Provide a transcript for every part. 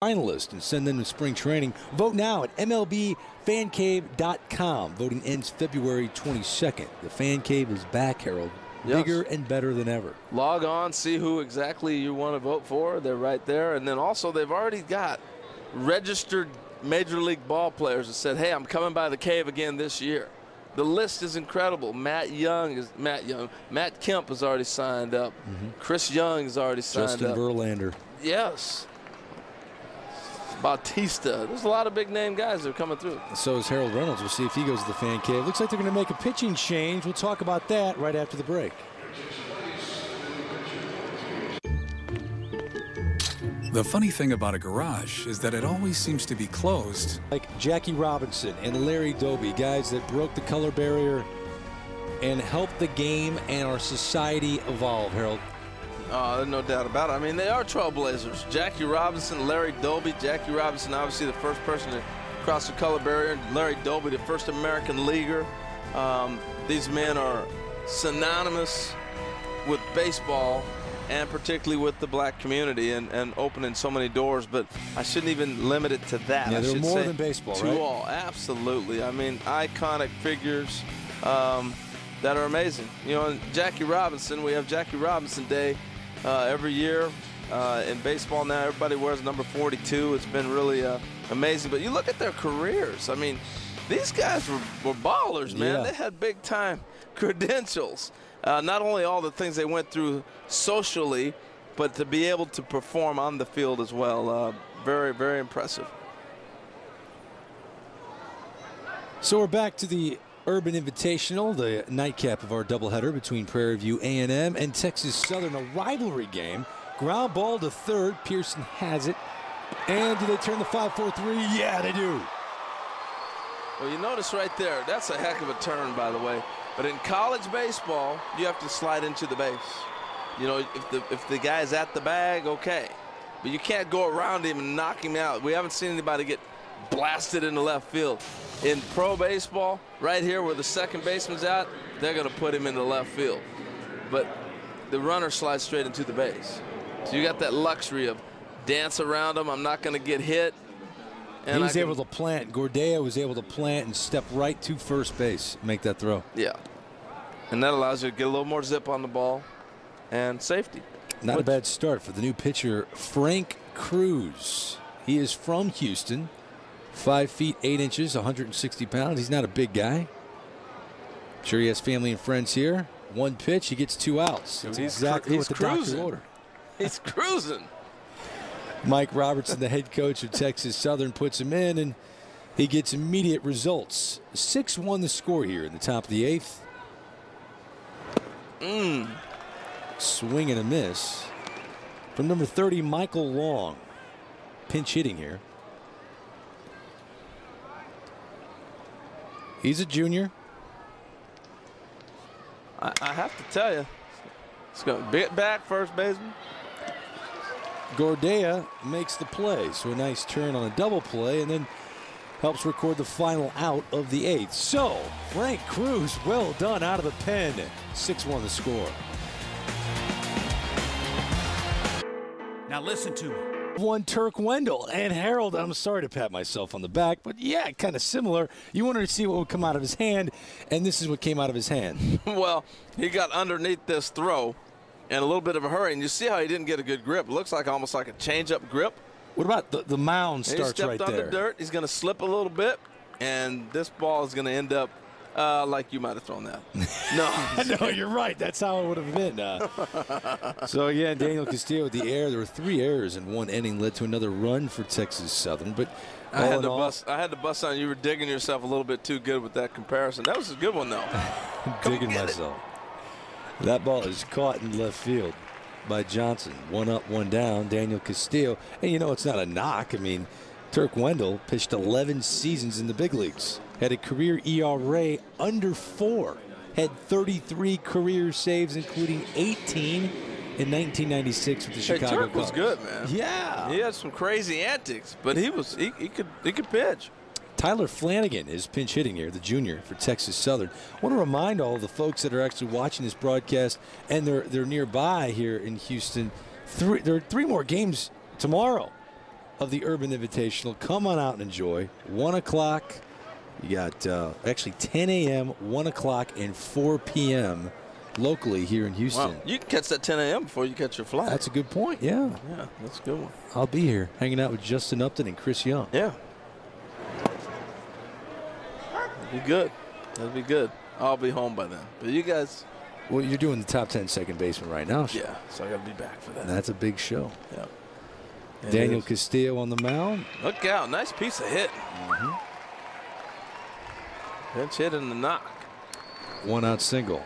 finalists and send them to spring training. Vote now at MLBFanCave.com. Voting ends February 22nd. The Fan Cave is back, Harold. Yes. Bigger and better than ever. Log on, see who exactly you want to vote for. They're right there. And then also they've already got registered Major League ball players that said, hey, I'm coming by the cave again this year. The list is incredible. Matt Kemp has already signed up. Chris Young has already signed Justin up. Verlander. Yes. Bautista. There's a lot of big-name guys that are coming through. So is Harold Reynolds. We'll see if he goes to the Fan Cave. Looks like they're going to make a pitching change. We'll talk about that right after the break. The funny thing about a garage is that it always seems to be closed. Like Jackie Robinson and Larry Doby, guys that broke the color barrier and helped the game and our society evolve, Harold. There's no doubt about it. I mean, they are trailblazers. Jackie Robinson, Larry Doby. Jackie Robinson, obviously the first person to cross the color barrier. Larry Doby, the first American leaguer. These men are synonymous with baseball and particularly with the black community and opening so many doors. But I shouldn't even limit it to that. Yeah, they're more than baseball, right? To all, absolutely. I mean, iconic figures that are amazing. You know, Jackie Robinson, we have Jackie Robinson Day every year in baseball now. Everybody wears number 42. It's been really amazing. But you look at their careers. I mean, these guys were ballers, man. Yeah. They had big-time credentials. Not only all the things they went through socially, but to be able to perform on the field as well. Very, very impressive. So we're back to the Urban Invitational, the nightcap of our doubleheader between Prairie View A&M and Texas Southern, a rivalry game. Ground ball to third. Pearson has it. And do they turn the 5-4-3? Yeah, they do. Well, you notice right there, that's a heck of a turn, by the way. But in college baseball, you have to slide into the base. You know, if the guy's at the bag, okay. But you can't go around him and knock him out. We haven't seen anybody get blasted into left field. In pro baseball, right here where the second baseman's at, they're going to put him into left field. But the runner slides straight into the base. So you got that luxury of dance around him. I'm not going to get hit. And he was able to plant. Gordea was able to plant and step right to first base, make that throw. Yeah. And that allows you to get a little more zip on the ball and safety. Not a bad start for the new pitcher, Frank Cruz. He is from Houston, 5 feet 8 inches, 160 pounds. He's not a big guy. Sure, he has family and friends here. One pitch, he gets 2 outs. That's exactly what the doctor ordered. He's cruising. Mike Robertson, the head coach of Texas Southern, puts him in, and he gets immediate results. 6-1 the score here in the top of the 8th. Swing and a miss from number 30, Michael Long. Pinch hitting here. He's a junior. I have to tell you, it's going to get back first baseman. Gordea makes the play, so a nice turn on a double play, and then helps record the final out of the 8th. So Frank Cruz, well done out of the pen. 6-1 the score. Now listen to me. One Turk Wendell and Harold. I'm sorry to pat myself on the back, but yeah, kind of similar. You wanted to see what would come out of his hand, and this is what came out of his hand. Well, he got underneath this throw in a little bit of a hurry, and you see how he didn't get a good grip. It looks like almost like a change-up grip. What about the mound starts right there? He stepped on the dirt. He's going to slip a little bit, and this ball is going to end up like you might have thrown that. No. No, you're right. That's how it would have been. So, again, Daniel Castillo with the error. There were 3 errors in one inning, led to another run for Texas Southern. But I had to bust on you. Were digging yourself a little bit too good with that comparison. That was a good one, though. Digging myself. That ball is caught in left field by Johnson. 1 up, 1 down. Daniel Castillo. And you know, it's not a knock. I mean, Turk Wendell pitched 11 seasons in the big leagues. Had a career ERA under 4. Had 33 career saves, including 18 in 1996 with the Chicago Cubs. Turk was good, man. Yeah. He had some crazy antics, but he could pitch. Tyler Flanagan is pinch hitting here, the junior for Texas Southern. I want to remind all of the folks that are actually watching this broadcast and they're nearby here in Houston, there are 3 more games tomorrow. of the Urban Invitational. Come on out and enjoy. 1 o'clock. You got actually 10 a.m., 1 o'clock, and 4 p.m. locally here in Houston. Wow. You can catch that 10 a.m. before you catch your flight. That's a good point, yeah. Yeah, that's a good one. I'll be here hanging out with Justin Upton and Chris Young. Yeah. That'd be good. That'd be good. I'll be home by then. But you guys. Well, you're doing the top 10 second baseman right now. Yeah, so I got to be back for that. That's a big show. Yeah. Daniel Castillo on the mound. Look out. Nice piece of hit. Pinch hit in the knock. 1 out single.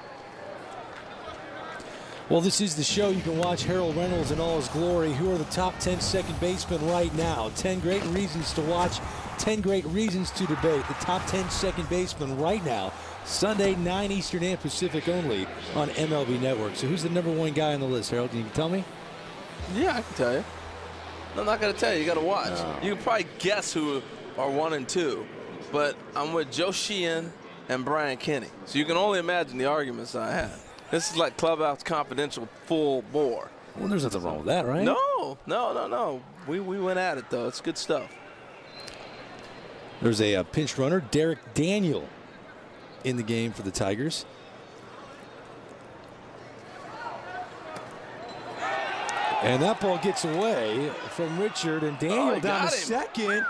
Well, this is the show. You can watch Harold Reynolds in all his glory. Who are the top 10 second basemen right now? 10 great reasons to watch, 10 great reasons to debate. The top 10 second basemen right now. Sunday, 9 Eastern and Pacific only on MLB Network. So who's the #1 guy on the list, Harold? Can you tell me? Yeah, I can tell you. I'm not going to tell you. You got to watch. No. You can probably guess who are 1 and 2. But I'm with Joe Sheehan and Brian Kenny. So you can only imagine the arguments I had. This is like Clubhouse Confidential full bore. Well, there's nothing wrong with that, right? No. We went at it, though. It's good stuff. There's a pinch runner, Derek Daniel, in the game for the Tigers. And that ball gets away from Richard, and Daniel down to second.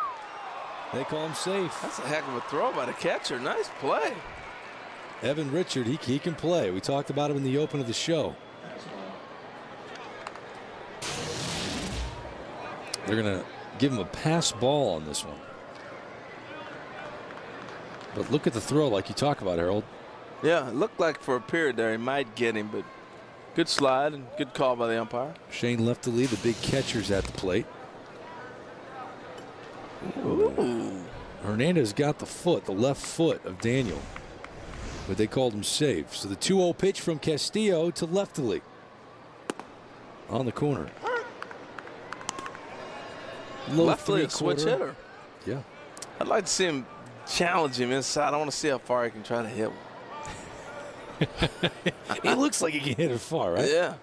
They call him safe. That's a heck of a throw by the catcher. Nice play. Evan Richard, he can play. We talked about him in the open of the show. They're going to give him a pass ball on this one. But look at the throw like you talk about, Harold. Yeah, it looked like for a period there he might get him, but good slide and good call by the umpire. Shane left the lead. The big catcher's at the plate. Ooh. Hernandez got the left foot of Daniel. But they called him safe. So the 2-0 pitch from Castillo to Leftley on the corner. Leftley, a switch hitter. Yeah. I'd like to see him challenge him inside. I want to see how far he can try to hit one. It looks like he can hit it far, right? Yeah.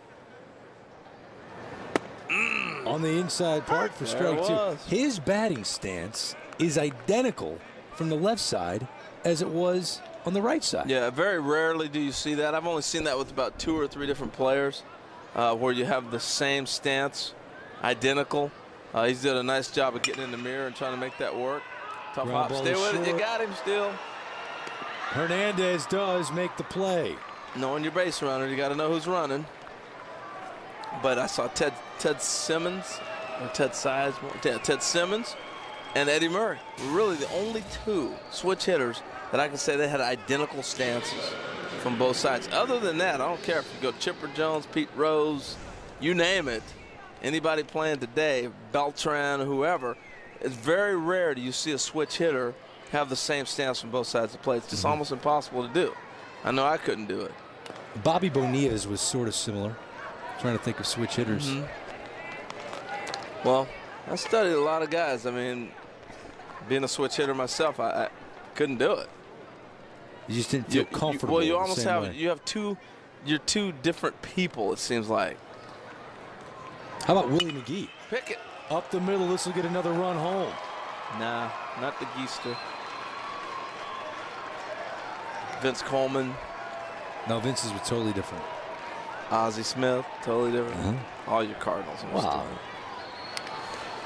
On the inside part for strike 2. His batting stance is identical from the left side as it was on the right side. Yeah, very rarely do you see that. I've only seen that with about 2 or 3 different players where you have the same stance, identical. He's did a nice job of getting in the mirror and trying to make that work. Tough hop. Stay with it. You got him still. Hernandez does make the play. Knowing your base runner, you got to know who's running. But I saw Ted Simmons, or Ted Simmons, and Eddie Murray. Really the only 2 switch hitters that I can say they had identical stances from both sides. Other than that, I don't care if you go Chipper Jones, Pete Rose, you name it. Anybody playing today, Beltran, whoever, it's very rare do you see a switch hitter have the same stance from both sides of the plate. It's just almost impossible to do. I know I couldn't do it. Bobby Bonilla's was sort of similar. Trying to think of switch hitters. Well, I studied a lot of guys. I mean, being a switch hitter myself, I couldn't do it. You just didn't feel comfortable. Well, you almost have you're 2 different people, it seems like. How about Willie McGee? Pick it. Up the middle, this will get another run home. Nah, not the Geester. Vince Coleman. No, Vince's was totally different. Ozzie Smith, totally different. All your Cardinals. Wow.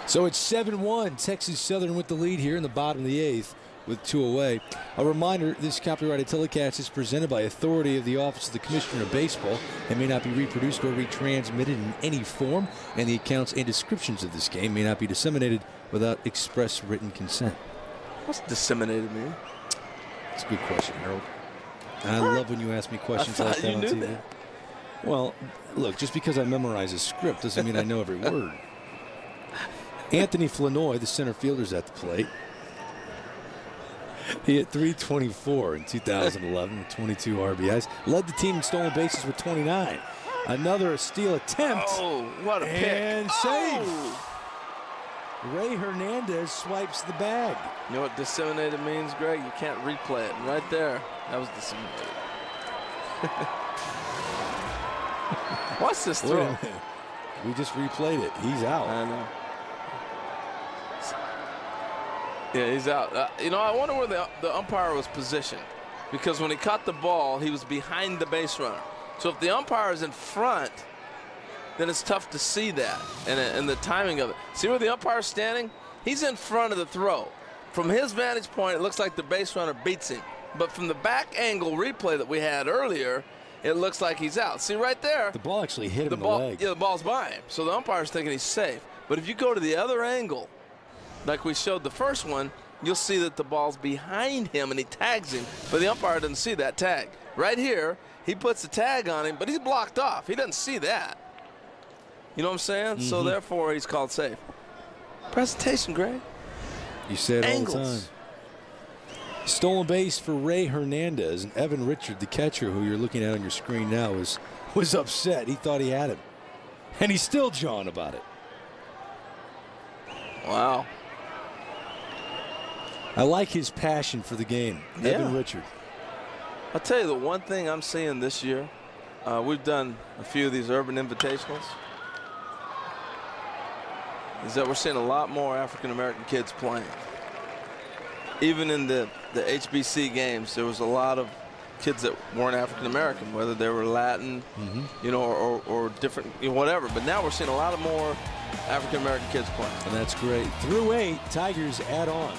So it's 7-1. Texas Southern with the lead here in the bottom of the 8th with 2 away. A reminder, this copyrighted telecast is presented by authority of the Office of the Commissioner of Baseball and may not be reproduced or retransmitted in any form, and the accounts and descriptions of this game may not be disseminated without express written consent. What's disseminated mean? It's a good question, Harold. And I love when you ask me questions like that on TV. That. Well, look, just because I memorize a script doesn't mean I know every word. Anthony Flanoy, the center fielder's at the plate. He hit .324 in 2011 with 22 RBIs. Led the team in stolen bases with 29. Another steal attempt. Oh, what a pick. And save. Ray Hernandez swipes the bag. You know what disseminated means, Greg? You can't replay it. Right there, that was disseminated. Watch this throw. We just replayed it. He's out. I know. Yeah, he's out. You know, I wonder where the umpire was positioned, because when he caught the ball, he was behind the base runner. So if the umpire is in front, then it's tough to see that and the timing of it. See where the umpire's standing? He's in front of the throw. From his vantage point, it looks like the base runner beats him. But from the back angle replay that we had earlier, it looks like he's out. See right there? The ball actually hit him in the leg. Yeah, the ball's by him. So the umpire's thinking he's safe. But if you go to the other angle, like we showed the first one, you'll see that the ball's behind him and he tags him, but the umpire doesn't see that tag. Right here, he puts the tag on him, but he's blocked off. He doesn't see that. You know what I'm saying? So therefore, he's called safe. Presentation, Greg. You say it Angles. all the time. Stolen base for Ray Hernandez, and Evan Richard, the catcher who you're looking at on your screen now, was upset. He thought he had him, and he's still jawing about it. Wow. I like his passion for the game. Yeah. Evan Richard. I'll tell you the one thing I'm seeing this year. We've done a few of these urban invitationals. Is that we're seeing a lot more African-American kids playing. Even in the HBC games, there was a lot of kids that weren't African-American, whether they were Latin, you know, or different, you know, whatever. But now we're seeing a lot of more African-American kids playing. And that's great. Through 8, Tigers add on.